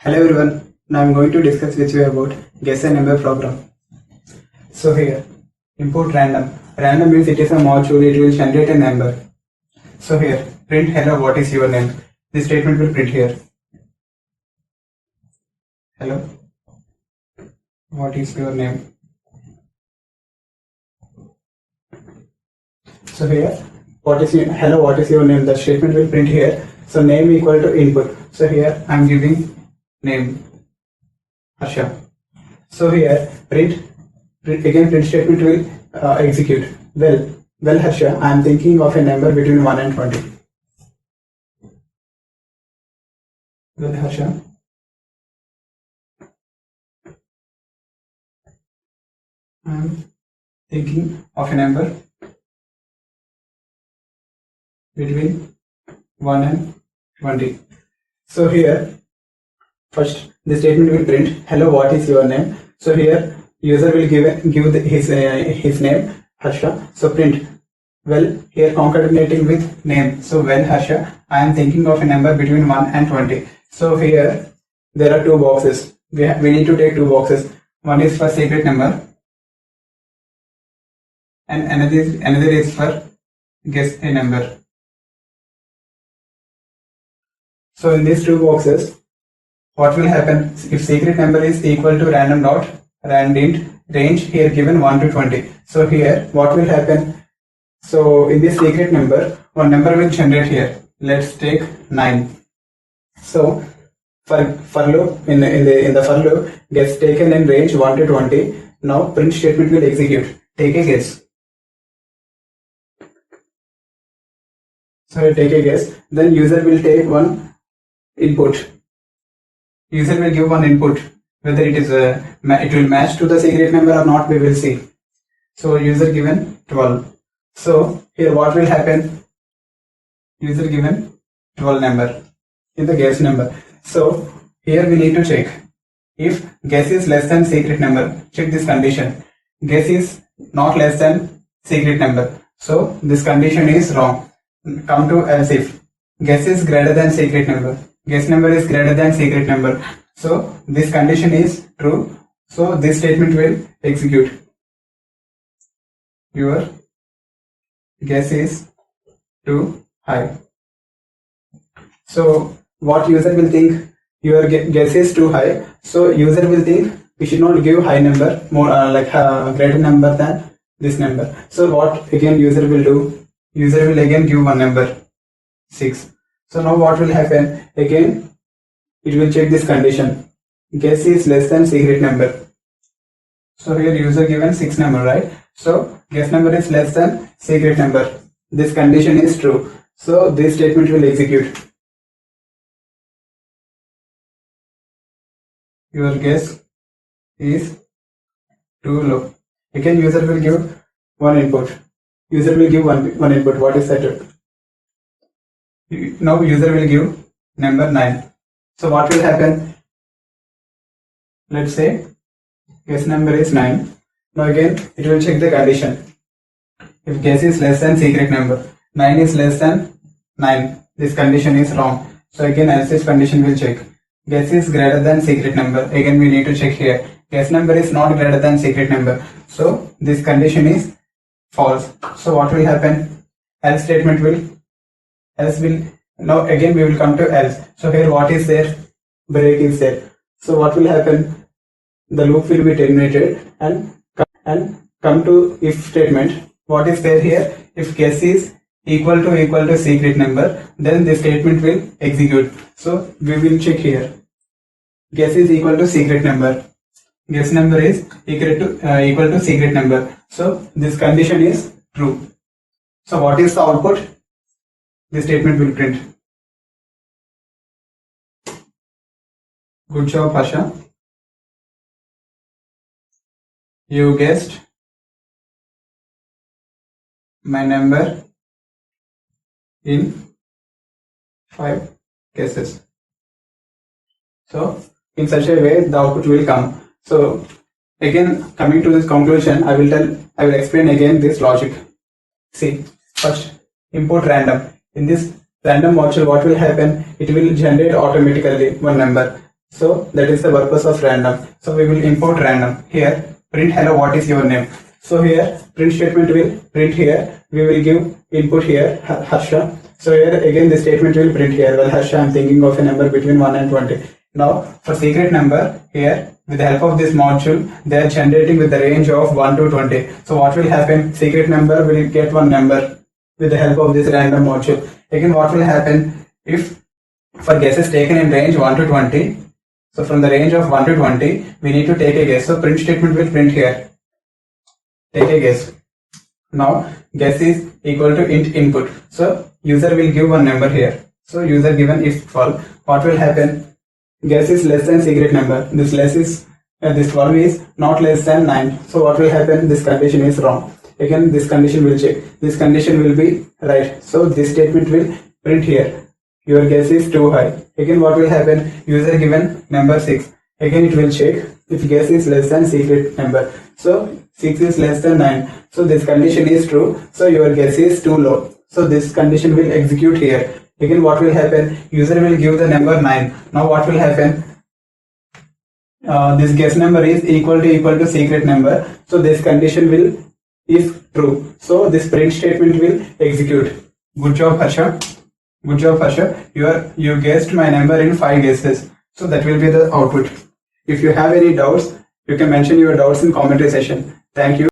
Hello everyone, now I'm going to discuss with you about guess a number program. So here, input random. Random means it is a module, it will generate a number. So here, print hello, what is your name? This statement will print here. Hello, what is your name? So here, hello, what is your name? That statement will print here. So name equal to input. So here I'm giving name Harsha. So here print statement will execute. Well Harsha, I am thinking of a number between 1 and 20. Well Harsha, I am thinking of a number between 1 and 20. So here first the statement will print hello, what is your name? So here user will give his name Harsha. So print well, here concatenating with name. So well Harsha, I am thinking of a number between 1 and 20. So here there are two boxes. We need to take two boxes. One is for secret number and another is for guess a number. So in these two boxes, what will happen if secret number is equal to random dot randint range here given 1 to 20. So here what will happen? So in this secret number, one number will generate here. Let's take 9. So for loop in the for loop gets taken in range 1 to 20. Now print statement will execute. Take a guess. So take a guess. Then user will take one input. User will give one input. Whether it will match to the secret number or not, we will see. So user given 12. So here what will happen? User given 12 number in the guess number. So here we need to check if guess is less than secret number. Check this condition. Guess is not less than secret number. So this condition is wrong. Come to else if guess is greater than secret number. Guess number is greater than secret number. So this condition is true. So this statement will execute. Your guess is too high. So what user will think? Your guess is too high. So user will think we should not give high number, more greater number than this number. So what again user will do? User will again give one number 6. So now what will happen? Again it will check this condition. Guess is less than secret number. So here user given 6 number, right? So guess number is less than secret number. This condition is true. So this statement will execute. Your guess is too low. Again user will give one input. User will give one input. What is that? Now user will give number 9. So what will happen? Let's say guess number is 9. Now again it will check the condition. If guess is less than secret number, 9 is less than 9. This condition is wrong. So again else condition will check. Guess is greater than secret number. Again we need to check here. Guess number is not greater than secret number. So this condition is false. So what will happen? Else statement will now again we will come to else. So here what is there? Break is there. So what will happen? The loop will be terminated and come to if statement. What is there here? If guess is equal to secret number, then the statement will execute. So we will check here. Guess is equal to secret number. Guess number is equal to secret number. So this condition is true. So what is the output? The statement will print. Good job, Harsha. You guessed my number in 5 cases. So in such a way the output will come. So again coming to this conclusion, I will explain again this logic. See, first input random. In this random module, what will happen? It will generate automatically one number. So that is the purpose of random. So we will import random. Here print hello, what is your name? So here print statement will print here. We will give input here Harsha. So here again the statement will print here. Well Harsha, I am thinking of a number between 1 and 20. Now for secret number, here with the help of this module they are generating with the range of 1 to 20. So what will happen? Secret number will get one number with the help of this random module. Again what will happen if for guesses taken in range 1 to 20? So from the range of 1 to 20 we need to take a guess. So print statement will print here. Take a guess. Now guess is equal to int input. So user will give one number here. So user given is false. What will happen? Guess is less than secret number. This less is this value is not less than 9. So what will happen? This condition is wrong. Again this condition will check. This condition will be right. So this statement will print here. Your guess is too high. Again what will happen? User given number 6. Again it will check if guess is less than secret number. So 6 is less than 9. So this condition is true. So your guess is too low. So this condition will execute here. Again what will happen? User will give the number 9. Now what will happen? This guess number is equal to secret number. So this condition will is true. So this print statement will execute. Good job Harsha. Good job Harsha. You guessed my number in 5 guesses. So that will be the output. If you have any doubts, you can mention your doubts in commentary section. Thank you.